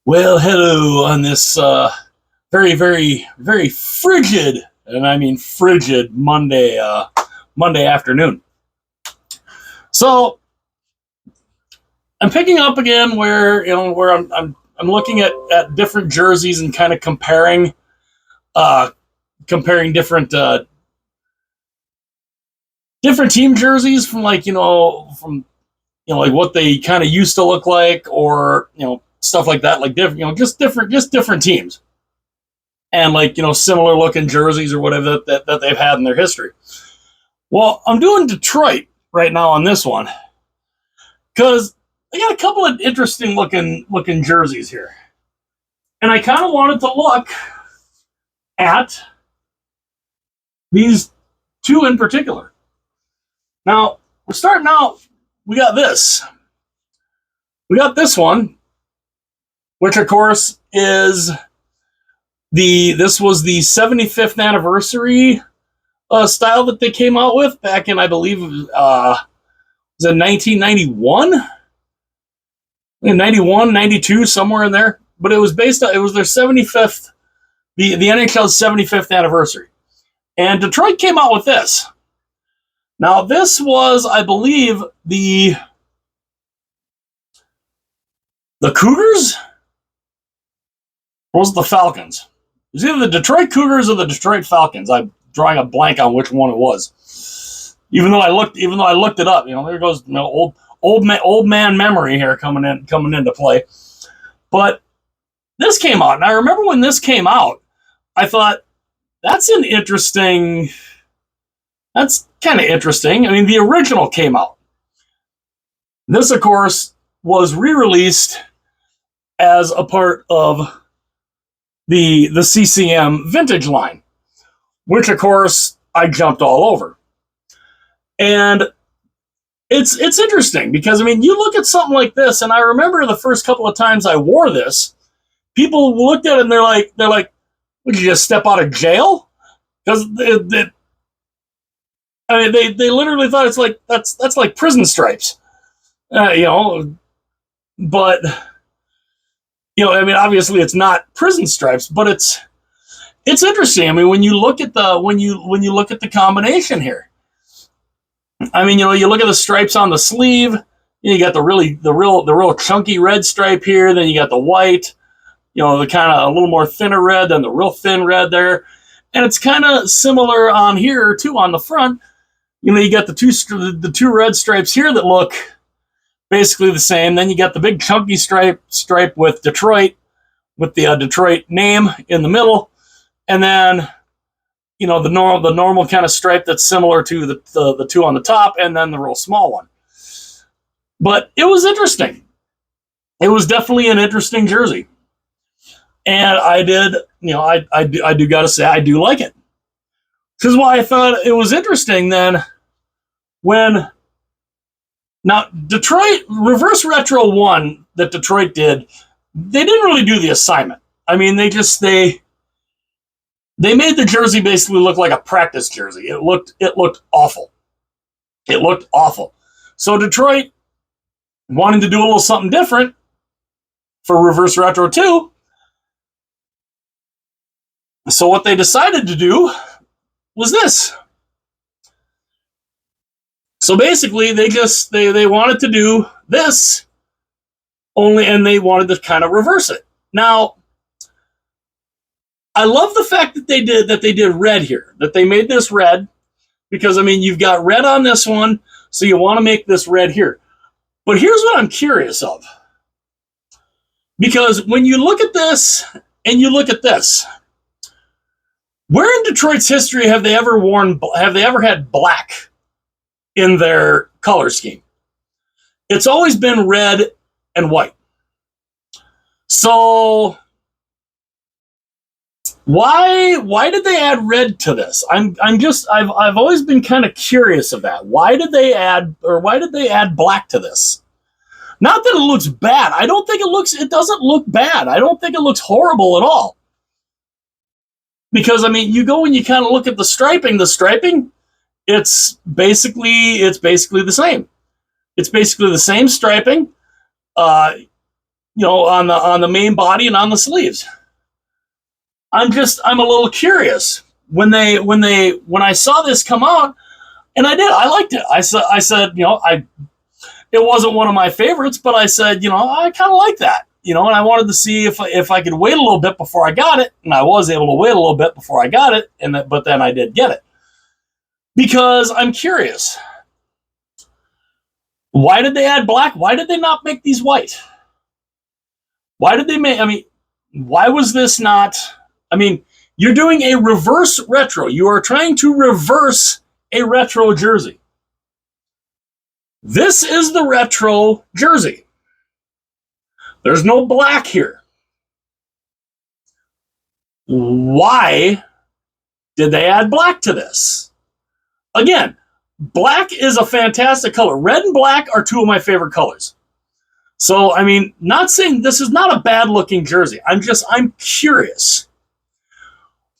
Well, hello on this very, very, very frigid, and I mean frigid Monday afternoon. So I'm picking up again where I'm looking at different jerseys and kind of uh, comparing different team jerseys from like what they kind of used to look like, or stuff like that, like different, just different teams, and similar looking jerseys or whatever that they've had in their history. Well, I'm doing Detroit right now on this one because they got a couple of interesting looking jerseys here, and I kind of wanted to look at these two in particular. Now we're starting out. We got this. We got this one, which of course is this was the 75th anniversary style that they came out with back in, I believe, was it 1991? 91, 92, somewhere in there. But it was it was their 75th, the NHL's 75th anniversary. And Detroit came out with this. Now, this was, I believe, the Cougars? Or was it the Falcons? It was either the Detroit Cougars or the Detroit Falcons. I'm drawing a blank on which one it was. Even though I looked it up, there goes old man memory here coming into play. But this came out, and I remember when this came out, I thought that's kind of interesting. I mean, the original came out. This, of course, was re-released as a part of the CCM vintage line, which of course I jumped all over. And it's interesting because, I mean, you look at something like this, and I remember the first couple of times I wore this, people looked at it and they're like, would you just step out of jail? Because they literally thought it's like that's like prison stripes, but I mean, obviously it's not prison stripes, but it's interesting. I mean, when you look at the combination here, I mean, you look at the stripes on the sleeve. You got the real chunky red stripe here. Then you got the white, the kind of a little more thinner red than the real thin red there, and it's kind of similar on here too on the front. You got the two red stripes here that look basically the same. Then you got the big chunky stripe with Detroit, with the Detroit name in the middle, and then the normal kind of stripe that's similar to the two on the top, and then the real small one. But it was interesting. It was definitely an interesting jersey, and I did, I do got to say I do like it. This is why I thought it was interesting then when. Now, Detroit, Reverse Retro 1 that Detroit did, they didn't really do the assignment. I mean, they made the jersey basically look like a practice jersey. It looked awful. It looked awful. So Detroit, wanting to do a little something different for Reverse Retro 2, so what they decided to do was this. So basically, they wanted to do this only, and they wanted to kind of reverse it. Now, I love the fact that they did red here, that they made this red, because, I mean, you've got red on this one, so you want to make this red here. But here's what I'm curious of. Because when you look at this and you look at this, where in Detroit's history have they ever had black in their color scheme? It's always been red and white. So why did they add red to this? I've always been kind of curious of that. Why did they add black to this? Not that it looks bad. It doesn't look bad. I don't think it looks horrible at all. Because, I mean, you go and you kind of look at the striping, it's basically the same. It's basically the same striping. on the main body and on the sleeves. I'm a little curious when I saw this come out, and I liked it. I said, it wasn't one of my favorites, but I said, I kind of like that, and I wanted to see if I could wait a little bit before I got it, and I was able to wait a little bit before I got it, but then I did get it because I'm curious. Why did they add black? Why did they not make these white? Why did they make? Why was this not? You're doing a reverse retro. You are trying to reverse a retro jersey. This is the retro jersey. There's no black here. Why did they add black to this? Again, black is a fantastic color. Red and black are two of my favorite colors. So, not saying this is not a bad looking jersey. I'm curious.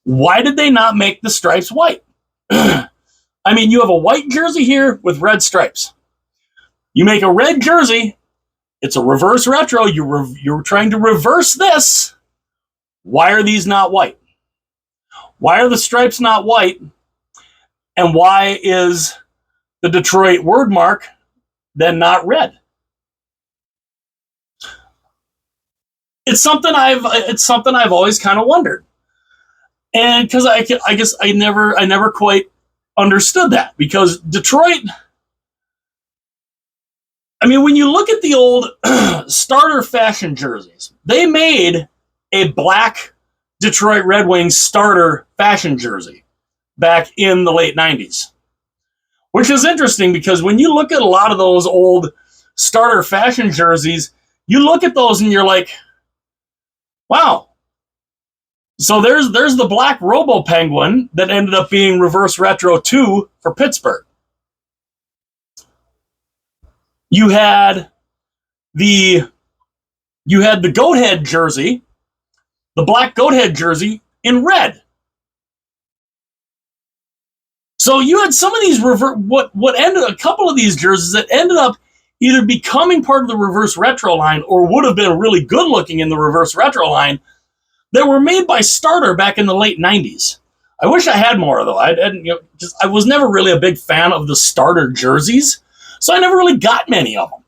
Why did they not make the stripes white? You have a white jersey here with red stripes. You make a red jersey, it's a reverse retro. You're trying to reverse this. Why are these not white? Why are the stripes not white? And why is the Detroit word mark then not red? It's something I've always kind of wondered. And because I guess I never quite understood that, because Detroit, when you look at the old starter fashion jerseys, they made a black Detroit Red Wings starter fashion jersey back in the late 90s, which is interesting because when you look at a lot of those old starter fashion jerseys, you look at those and you're like, wow. So there's the black Robo Penguin that ended up being reverse retro 2 for Pittsburgh. You had the Goathead jersey, the black Goathead jersey in red. So you had some of these a couple of these jerseys that ended up either becoming part of the reverse retro line or would have been really good looking in the reverse retro line that were made by Starter back in the late 90s. I wish I had more, though. I was never really a big fan of the Starter jerseys, so I never really got many of them.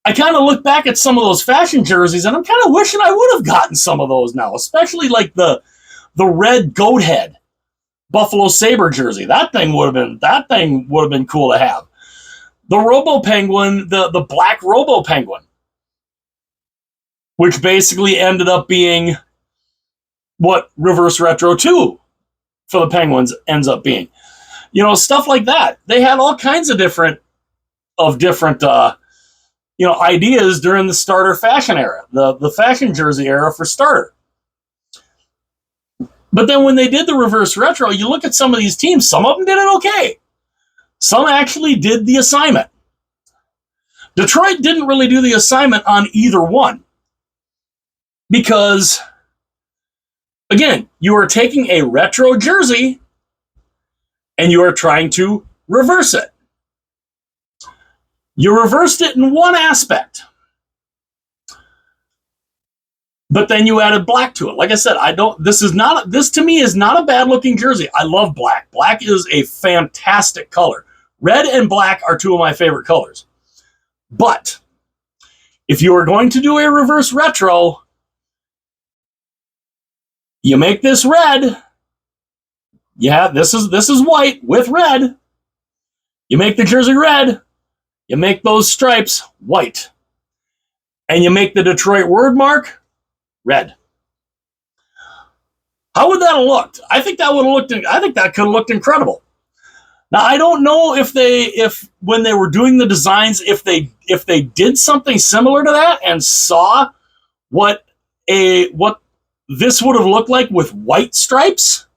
I kind of look back at some of those fashion jerseys, and I'm kind of wishing I would have gotten some of those now, especially like the red Goathead Buffalo Sabre jersey. That thing would have been cool to have. The Robo Penguin, the black Robo Penguin, which basically ended up being what Reverse Retro 2 for the Penguins ends up being. Stuff like that. They had all kinds of different ideas during the Starter fashion era, the fashion jersey era for Starter. But then when they did the Reverse Retro, you look at some of these teams, some of them did it okay. Some actually did the assignment. Detroit didn't really do the assignment on either one. Because, again, you are taking a retro jersey and you are trying to reverse it. You reversed it in one aspect, but then you added black to it. Like I said, this to me is not a bad looking jersey. I love black. Black is a fantastic color. Red and black are two of my favorite colors. But if you are going to do a reverse retro, you make this red. Yeah, this is white with red. You make the jersey red. You make those stripes white. And you make the Detroit word mark red. How would that have looked? I think that could have looked incredible. Now, I don't know if when they were doing the designs, if they did something similar to that and saw what this would have looked like with white stripes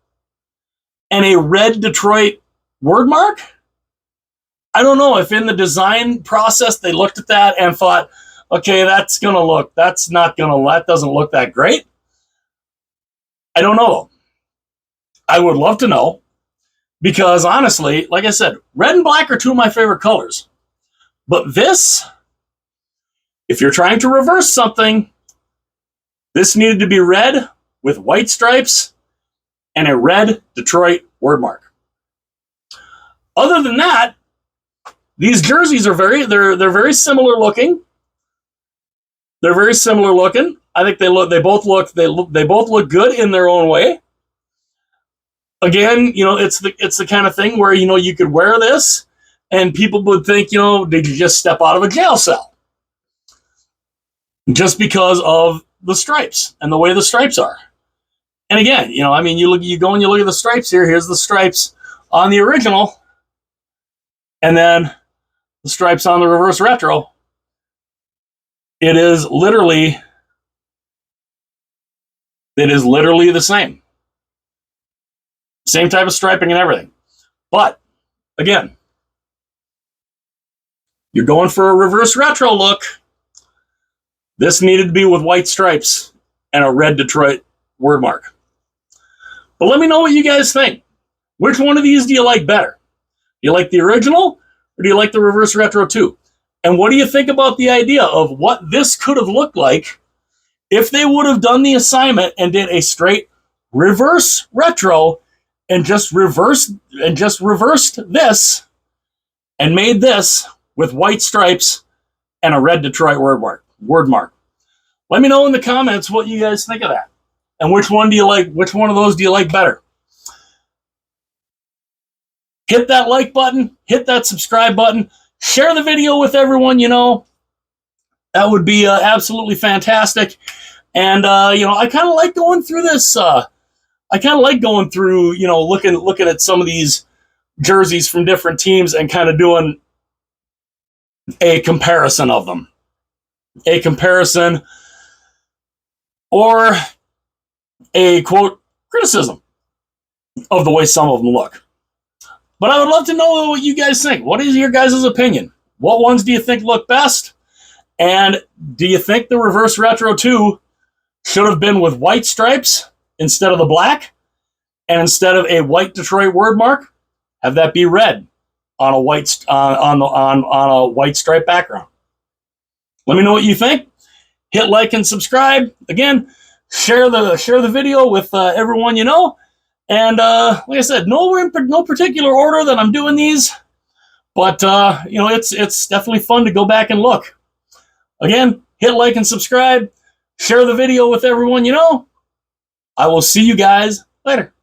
and a red Detroit word mark. I don't know if in the design process they looked at that and thought, okay, that doesn't look that great. I don't know. I would love to know, because honestly, like I said, red and black are two of my favorite colors. But this If you're trying to reverse something, this needed to be red with white stripes and a red Detroit word mark. Other than that, these jerseys are they're very similar looking. They're very similar looking. I think they both look good in their own way. Again, it's the kind of thing where you could wear this and people would think, did you just step out of a jail cell? Just because of the stripes and the way the stripes are. And again, you go and you look at the stripes here. Here's the stripes on the original, and then the stripes on the reverse retro. It is literally the same. Same type of striping and everything. But again, you're going for a reverse retro look. This needed to be with white stripes and a red Detroit word mark. But let me know what you guys think. Which one of these do you like better? Do you like the original or do you like the reverse retro too? And what do you think about the idea of what this could have looked like if they would have done the assignment and did a straight reverse retro and just reversed this and made this with white stripes and a red Detroit word mark. Let me know in the comments what you guys think of that. And which one do you like? Which one of those do you like better? Hit that like button, hit that subscribe button, share the video with everyone you know. That would be absolutely fantastic. And I kind of like going through this. I kind of like going through, looking at some of these jerseys from different teams and kind of doing a comparison of them. A comparison or a quote criticism of the way some of them look. But I would love to know what you guys think. What is your guys' opinion? What ones do you think look best? And do you think the reverse retro 2 should have been with white stripes instead of the black? And instead of a white Detroit word mark, have that be red on a white on a white stripe background? Let me know what you think. Hit like and subscribe. Again, share the video with everyone you know. And like I said, no particular order that I'm doing these, but it's definitely fun to go back and look. Again, hit like and subscribe. Share the video with everyone you know. I will see you guys later.